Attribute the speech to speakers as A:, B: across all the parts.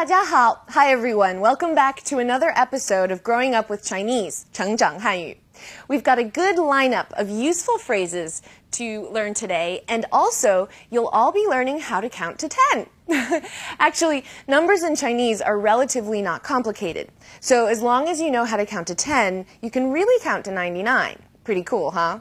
A: 大家好. Hi everyone, welcome back to another episode of Growing Up with Chinese, 成长汉语. We've got a good lineup of useful phrases to learn today, and also you'll all be learning how to count to 10. Actually, numbers in Chinese are relatively not complicated, so as long as you know how to count to 10, you can really count to 99. Pretty cool, huh?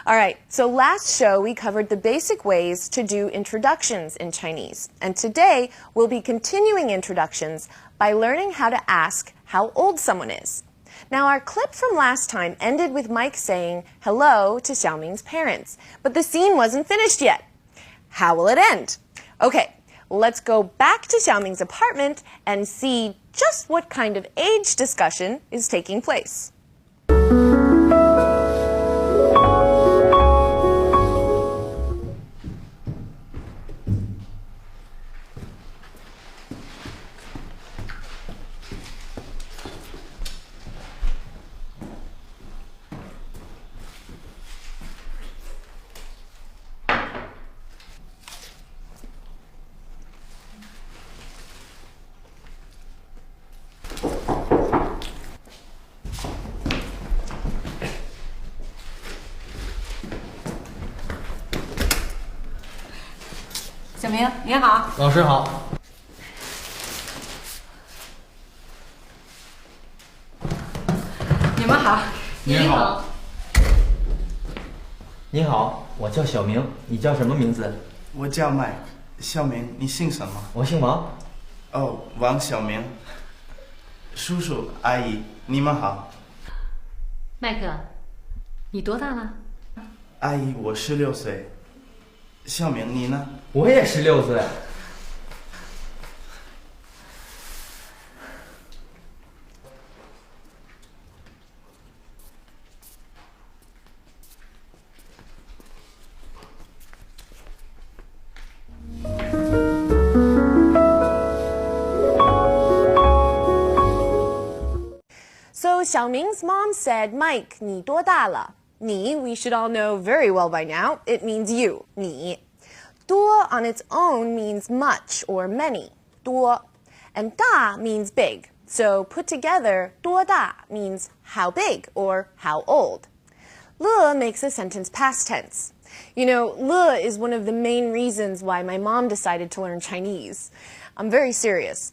A: Alright, so last show we covered the basic ways to do introductions in Chinese, and today we'll be continuing introductions by learning how to ask how old someone is. Now our clip from last time ended with Mike saying hello to Xiaoming's parents, but the scene wasn't finished yet. How will it end? Okay, let's go back to Xiaoming's apartment and see just what kind of age discussion is taking place.
B: 小明，你好。
C: 老师好。
B: 你们好。
C: 你好。你好，我叫小明，你叫什么名字？
D: 我叫 Mike。小明，你姓什么？
C: 我姓王。
D: 哦，王小明。叔叔阿姨，你们好。
B: 麦克，你多大了？
D: 阿姨，我16岁。小明，你呢？
C: 我也16岁。
A: So Xiaoming's mom said, Mike, 你多大了? Ni, we should all know very well by now, it means you, 你. Duo on its own means much or many, 多. And da means big. So put together, 多大 means how big or how old. Le makes a sentence past tense. You know, le is one of the main reasons why my mom decided to learn Chinese. I'm very serious.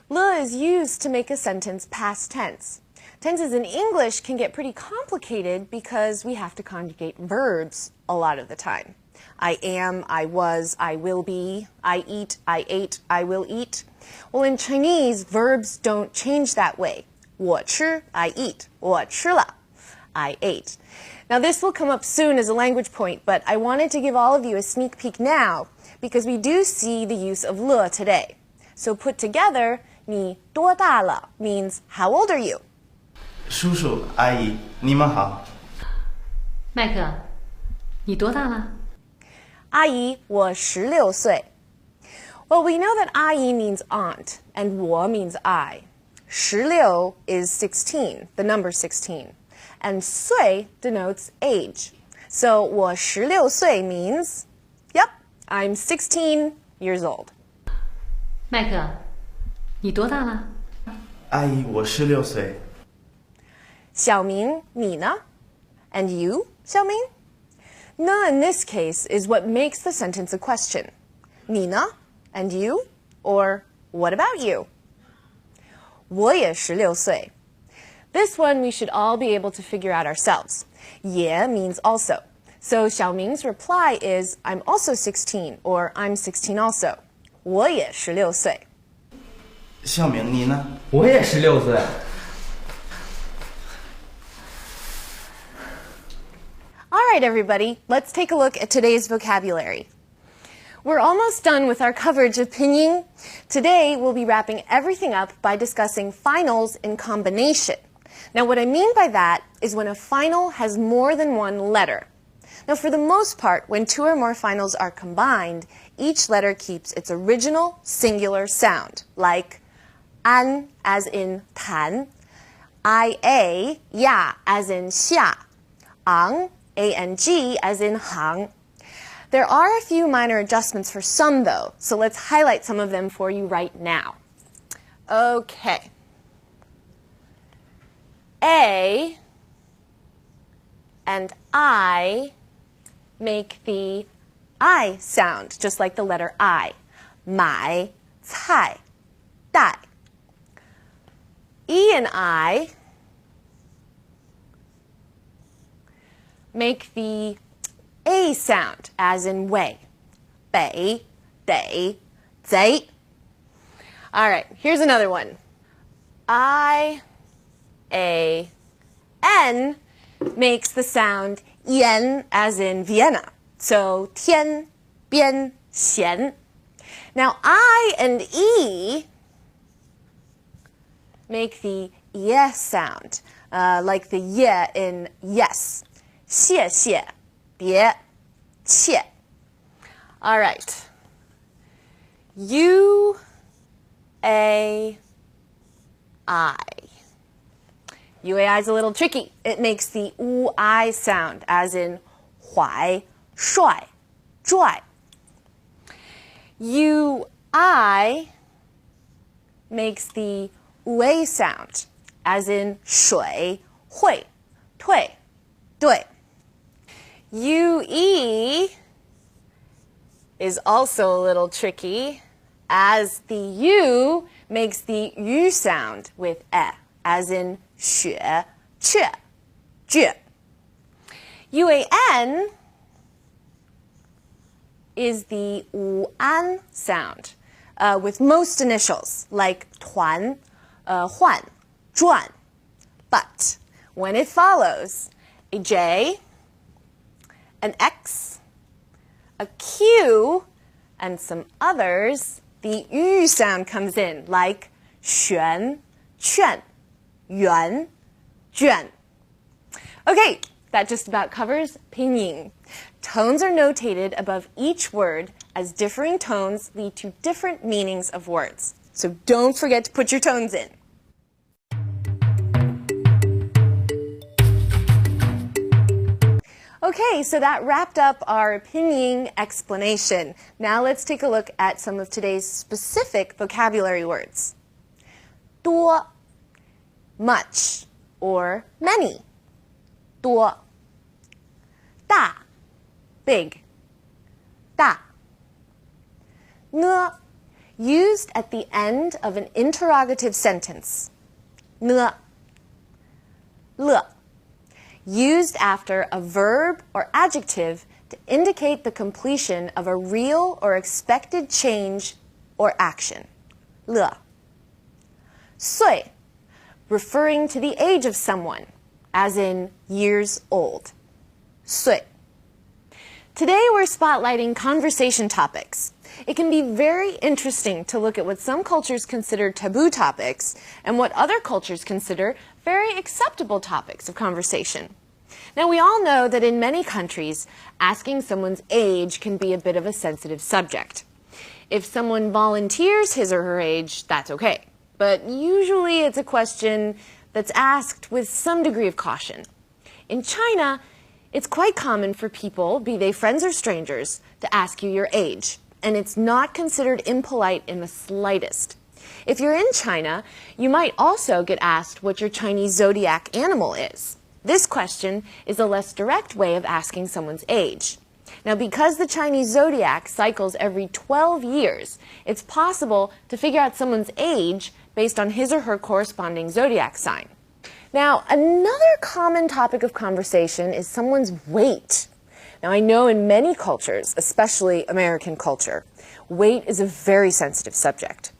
A: Le is used to make a sentence past tense. Tenses in English can get pretty complicated because we have to conjugate verbs a lot of the time. I am, I was, I will be, I eat, I ate, I will eat. Well, in Chinese, verbs don't change that way. 我吃, I eat. 我吃了, I ate. Now, this will come up soon as a language point, but I wanted to give all of you a sneak peek now because we do see the use of le today. So put together, 你多大了 means how old are you?
D: 叔叔阿姨，你们好。
B: 麦克，你多大了？
A: 阿姨，我16岁。Well, we know that 阿姨 means aunt, and 我 means I. 16 is 16, the number 16. And 岁 denotes age. So 我16岁 means, yep, I'm 16 years old.
B: 麦克，你多大了？
D: 阿姨，我16岁。
A: 小明，你呢? And you, 小明? Ne in this case is what makes the sentence a question. 你呢? And you? Or what about you? 我也16岁. This one we should all be able to figure out ourselves. 也 means also. So Xiaoming's reply is, I'm also 16, or I'm 16 also. 我也16岁.
D: 小明，你呢？
C: 我也16岁。
A: All right, everybody, let's take a look at today's vocabulary. We're almost done with our coverage of pinyin. Today, we'll be wrapping everything up by discussing finals in combination. Now, what I mean by that is when a final has more than one letter. Now, for the most part, when two or more finals are combined, each letter keeps its original singular sound, like an as in tan, ia, ya as in xia, ang, ang as in hang. There are a few minor adjustments for some, though, so let's highlight some of them for you right now. Okay. A and I make the I sound, just like the letter I. 买菜带. E and I make the A sound, as in way. 北得贼. All right, here's another one. I, A, N makes the sound yen, as in Vienna. So 天边闲. Now I and E make the ye sound, like the ye in yes. 谢谢别切. All right. U, A, I. UAI is a little tricky. It makes the I sound, as in 怀帅拽. UI makes the A sound, as in 水会退对. UE is also a little tricky, as the U makes the U sound with E, as in 雪雀倔. UAN is the an sound, with most initials, like 团, 换, 转. But when it follows a J, an X, a Q, and some others, the U sound comes in, like 旋劝圆卷. Okay, that just about covers pinyin. Tones are notated above each word, as differing tones lead to different meanings of words. So don't forget to put your tones in. Okay, so that wrapped up our pinyin explanation. Now let's take a look at some of today's specific vocabulary words. 多, much, or many. 多. 大, big. 大. 呢, used at the end of an interrogative sentence. 呢. 乐, used after a verb or adjective to indicate the completion of a real or expected change or action. 乐. 岁, referring to the age of someone, as in years old. 岁. Today we're spotlighting conversation topics. It can be very interesting to look at what some cultures consider taboo topics and what other cultures consider very acceptable topics of conversation. Now, we all know that in many countries, asking someone's age can be a bit of a sensitive subject. If someone volunteers his or her age, that's okay. But usually it's a question that's asked with some degree of caution. In China, it's quite common for people, be they friends or strangers, to ask you your age, and it's not considered impolite in the slightest. If you're in China, you might also get asked what your Chinese zodiac animal is. This question is a less direct way of asking someone's age. Now, because the Chinese zodiac cycles every 12 years, it's possible to figure out someone's age based on his or her corresponding zodiac sign. Now, another common topic of conversation is someone's weight. Now, I know in many cultures, especially American culture, weight is a very sensitive subject.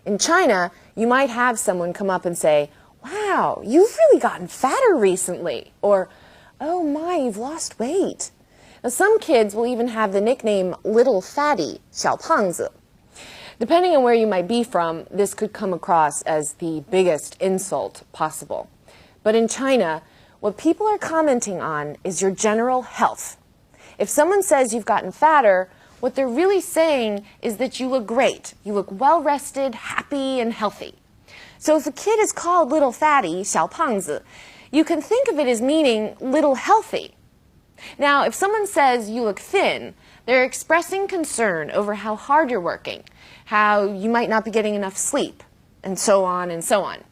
A: In China, you might have someone come up and say, "Wow, you've really gotten fatter recently," or, "Oh my, you've lost weight." Now, some kids will even have the nickname little fatty, 小胖子. Depending on where you might be from, this could come across as the biggest insult possible. But in China, what people are commenting on is your general health. If someone says you've gotten fatter, what they're really saying is that you look great. You look well-rested, happy, and healthy. So if a kid is called little fatty, 小胖子, you can think of it as meaning little healthy. Now, if someone says you look thin, they're expressing concern over how hard you're working, how you might not be getting enough sleep. and so on and so on.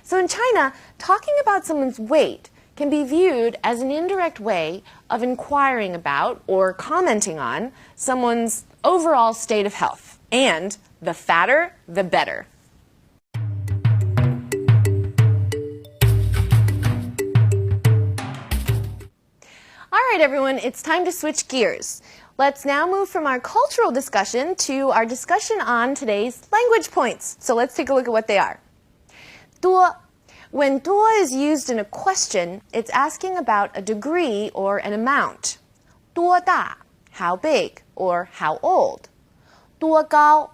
A: So in China, talking about someone's weight can be viewed as an indirect way of inquiring about or commenting on someone's overall state of health. And the fatter, the better. All right, everyone, it's time to switch gears. Let's now move from our cultural discussion to our discussion on today's language points. So let's take a look at what they are. 多. When 多 is used in a question, it's asking about a degree or an amount. 多大, how big or how old. 多高.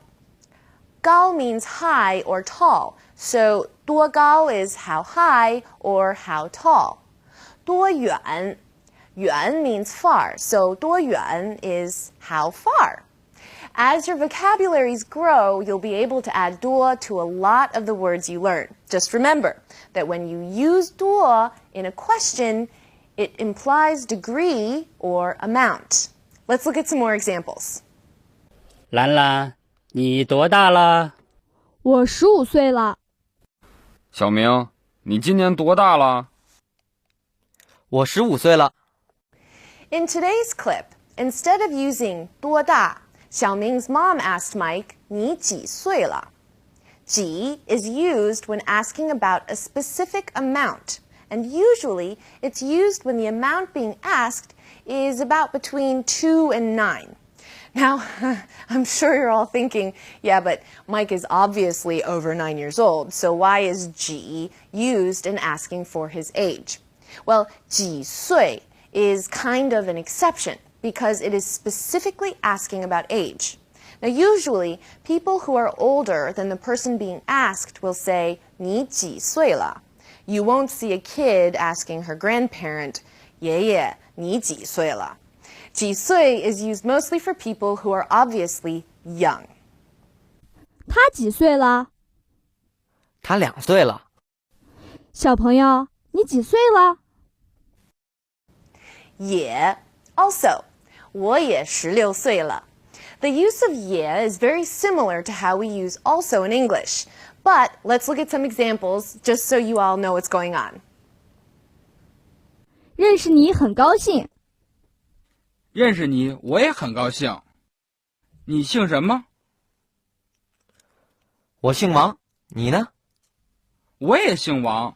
A: 高 means high or tall, so 多高 is how high or how tall. 多远. 远 means far, so 多远 is how far. As your vocabularies grow, you'll be able to add 多 to a lot of the words you learn. Just remember that when you use 多 in a question, it implies degree or amount. Let's look at some more examples.
E: 兰兰，你多大了？
F: 我15岁了。
G: 小明，你今年多大了？
C: 我15岁了。
A: In today's clip, instead of using 多大, Xiaoming's mom asked Mike, 你几岁了? 几 is used when asking about a specific amount, and usually it's used when the amount being asked is about between 2 and 9. Now, I'm sure you're all thinking, yeah, but Mike is obviously over 9 years old, so why is 几 used in asking for his age? Well, 几岁 is kind of an exception because it is specifically asking about age. Now, usually, people who are older than the person being asked will say, 你几岁了? You won't see a kid asking her grandparent, 爷爷,你几岁了? 几岁 is used mostly for people who are obviously young.
F: 他几岁了？
C: 他2岁了。
F: 小朋友，你几岁了？
A: 也 also, 我也16岁了. The use of 也 is very similar to how we use also in English. But let's look at some examples just so you all know what's going on.
F: 认识你很高兴。
G: 认识你，我也很高兴。你姓什么？
C: 我姓王，你呢？
G: 我也姓王。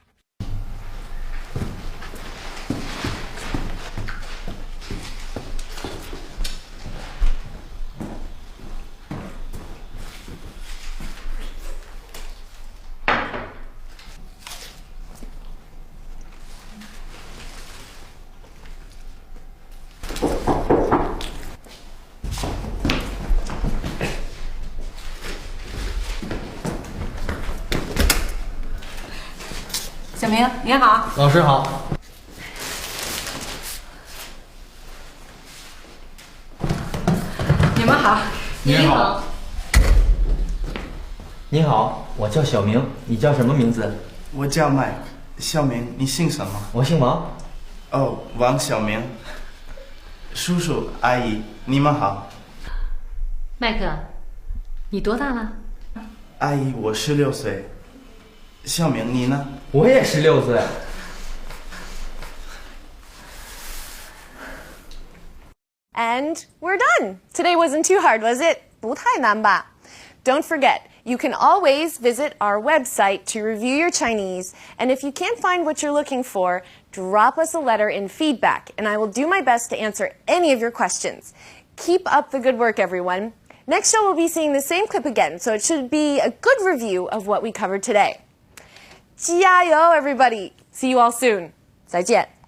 B: 小明，你好。
C: 老师好。
B: 你们好。
G: 你好。
C: 你好，我叫小明，你叫什么名字？
D: 我叫 Mike。小明，你姓什么？
C: 我姓王。
D: 哦，王小明。叔叔阿姨，你们好。
B: 麦克，你多大了？
D: 阿姨，我16岁。小明，你呢？
C: 我也16岁。
A: And we're done. Today wasn't too hard, was it? 不太难吧? Don't forget, you can always visit our website to review your Chinese, and if you can't find what you're looking for, drop us a letter in feedback, and I will do my best to answer any of your questions. Keep up the good work, everyone. Next show, we'll be seeing the same clip again, so it should be a good review of what we covered today. 加油, everybody! See you all soon. 再见.